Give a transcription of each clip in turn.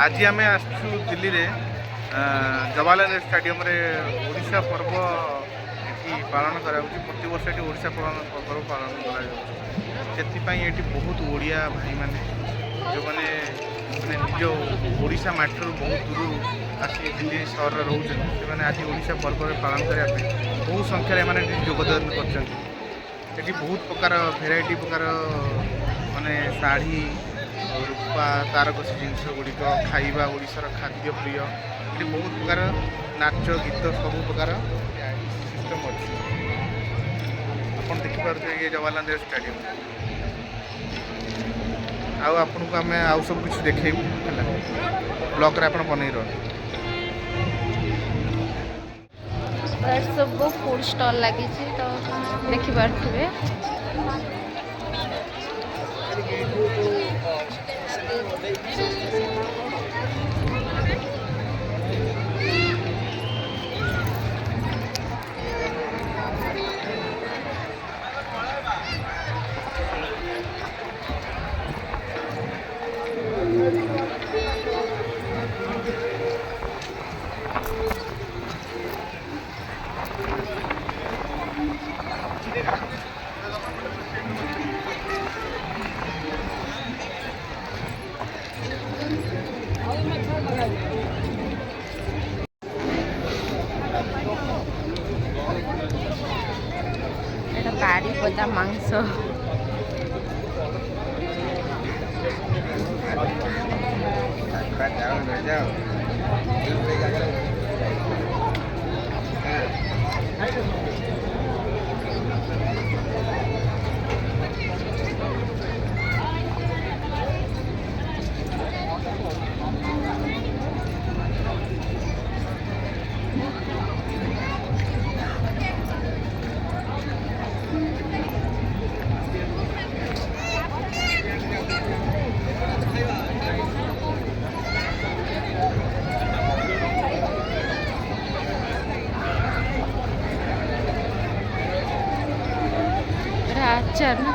आज आम आसु दिल्ली रे जवाहरलाल स्टेडियम रे ओडिशा पर्व ये पालन करा प्रति वर्ष ये ओडिशा पर्व पालन कर बहुत ओडिया भाई माने जो मैंने निज ओडिशा माटी बहुत दूर आसी दिल्ली सहर रोचे से आज ओडिशा पर्व पालन करने बहुत संख्यार योगदान कर बहुत प्रकार भेराइटी प्रकार माने शाढ़ी रूपा तारकसी जिनस गुड़िक खाइबा ओडिशार खाद्य प्रिय ये बहुत प्रकार नाच गीत सब प्रकार सिस्टम अच्छी आप देखिपे ये जवाहरलाल नेहरू स्टेडियम आपन को आम आउ सब कुछ देखू ब्लॉग रे आप बनई सब फूड स्टॉल लगी तो देखिपे बारीपदा मांस आचार ना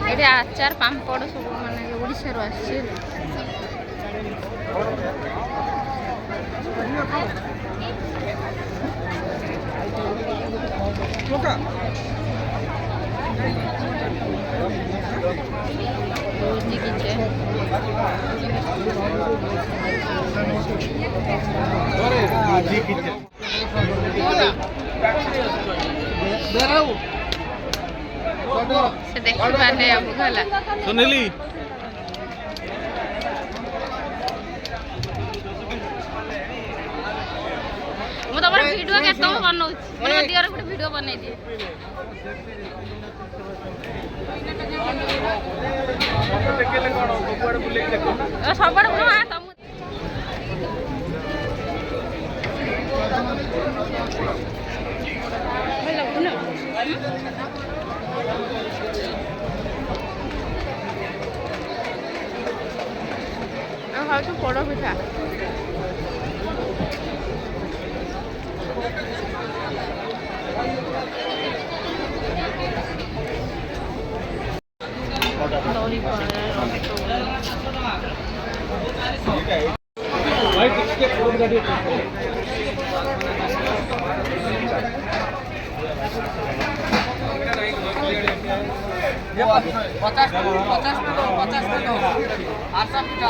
ये आचार पापड़ सब माने ओडिशा रो आछे से देखि पाले अब गला सुनेली मु तमर वीडियो के तो बनौ मन दियर गुटे वीडियो बनै दिए देखेले कोन कोड बुले देखो सबड़ हां तम हेलो खाऊ तो पोड़ पिठा पचास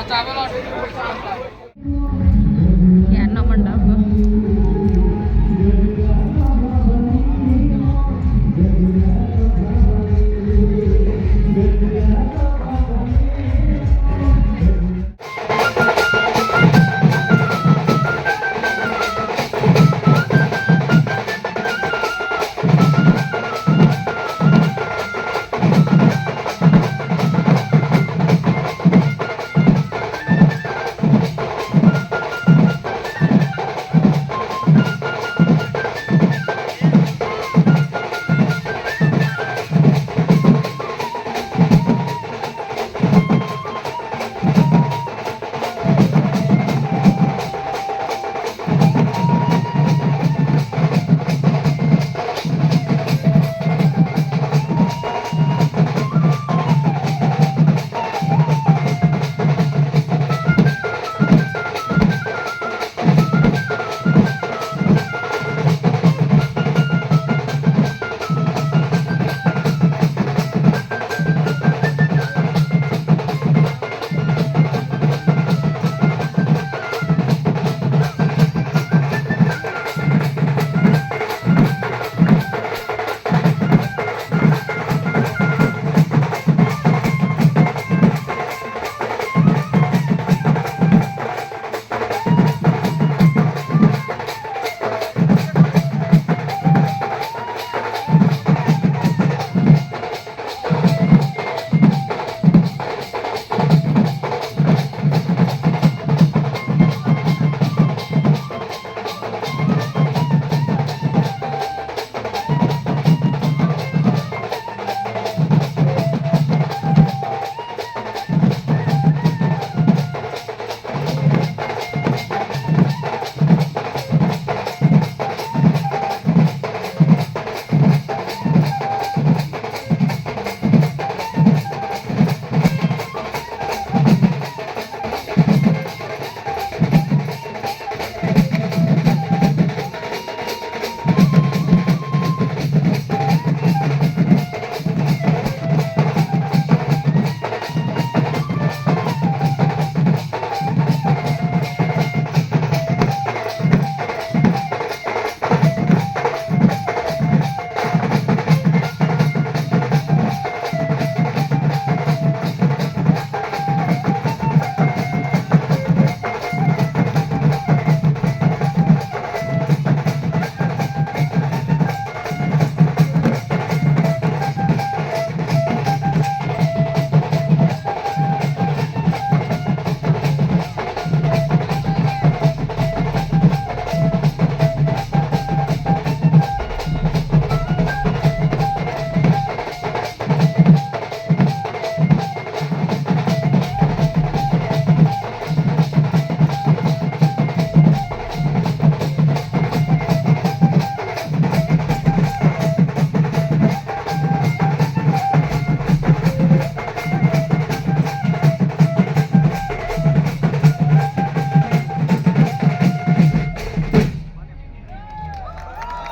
चावल ज्ञान मंडप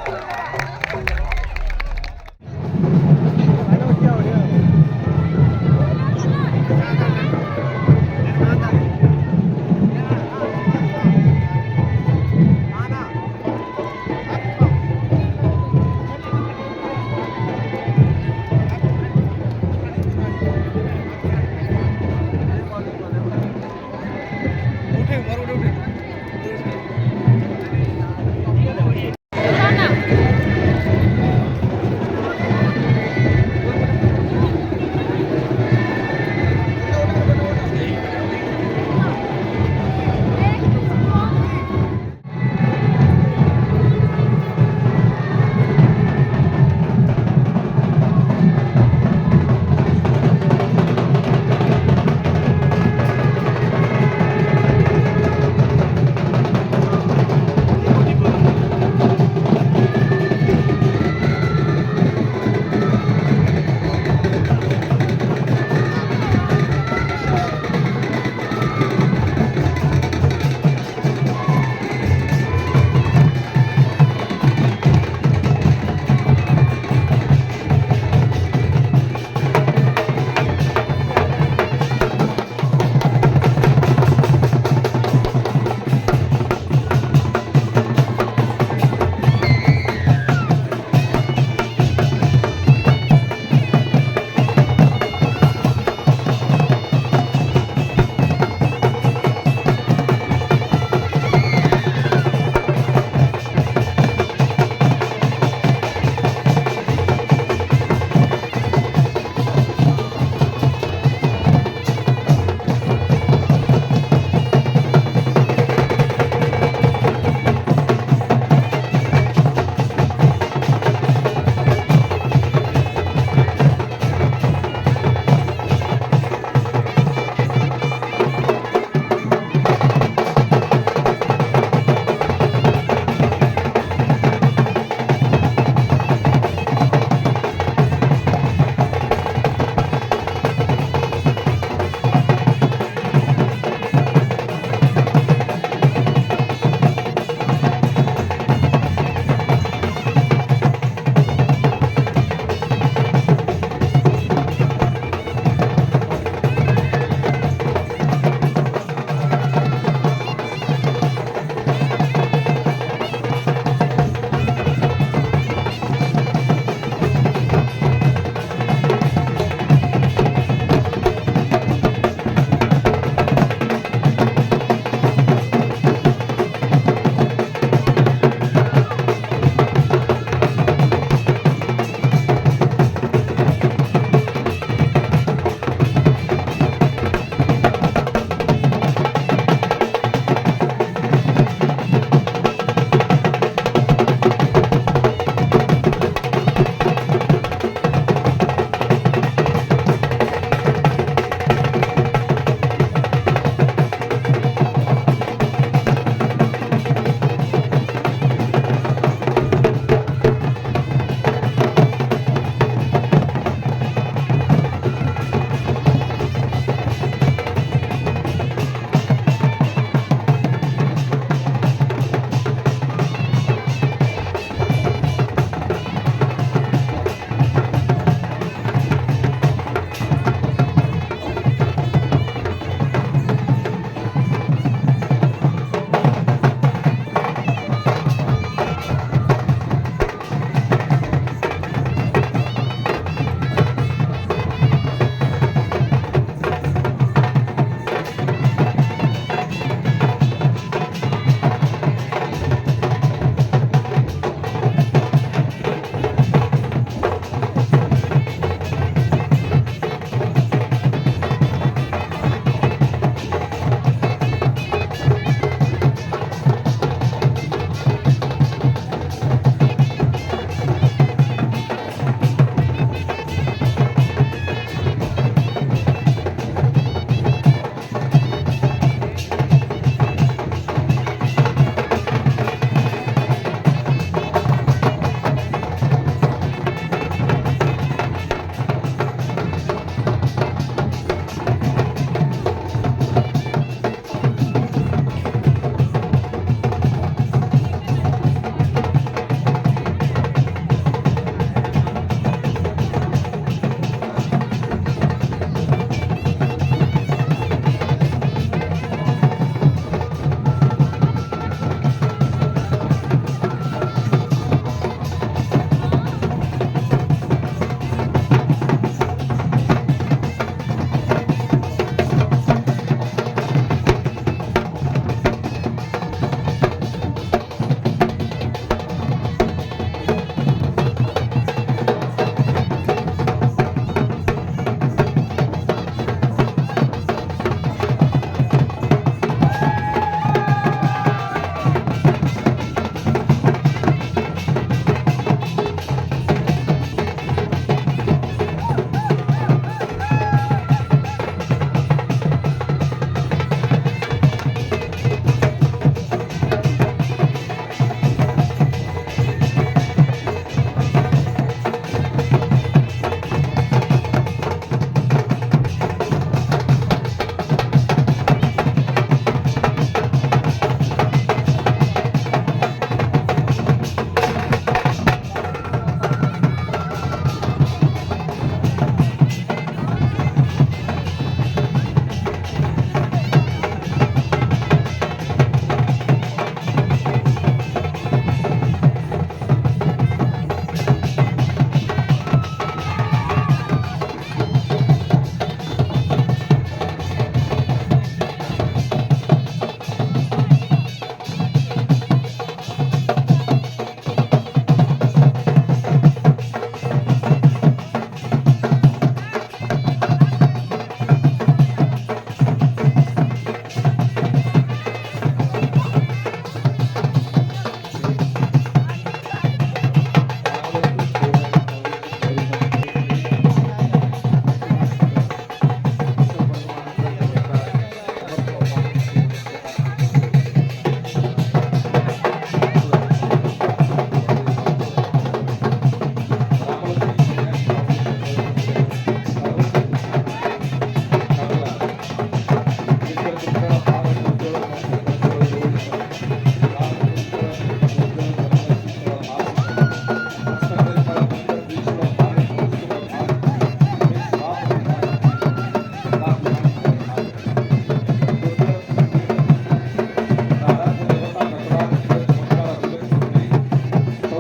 ନା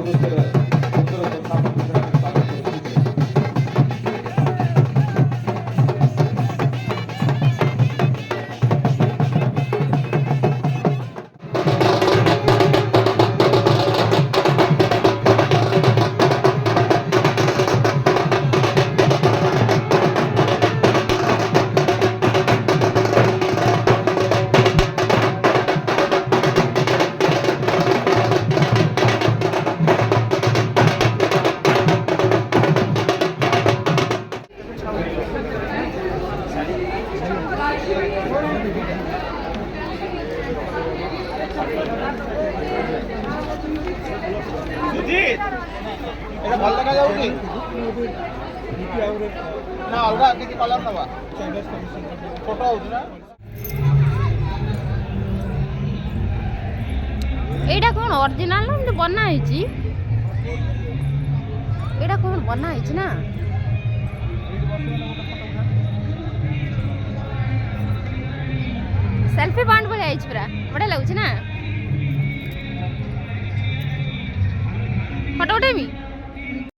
ସଦସ୍ୟର ସୁନ୍ଦର କଥା ମଧ୍ୟ ପାଳନ କରୁଥିଲେ। এটা ভাল লাগা যাଉଛି ନା ଅଲଗା କିଛି କଲର ନେବା ଛୋଟ ହଉଛି ନା এইটা কোন অরিজিনাল না এমনি বনা হয়েছি এটা কোন বনা হয়েছি না সেলফি পয়েন্ট ভଳିଆ ହେଇଛି ପୁରା ବଢିଆ ଲାଗୁଛି ନା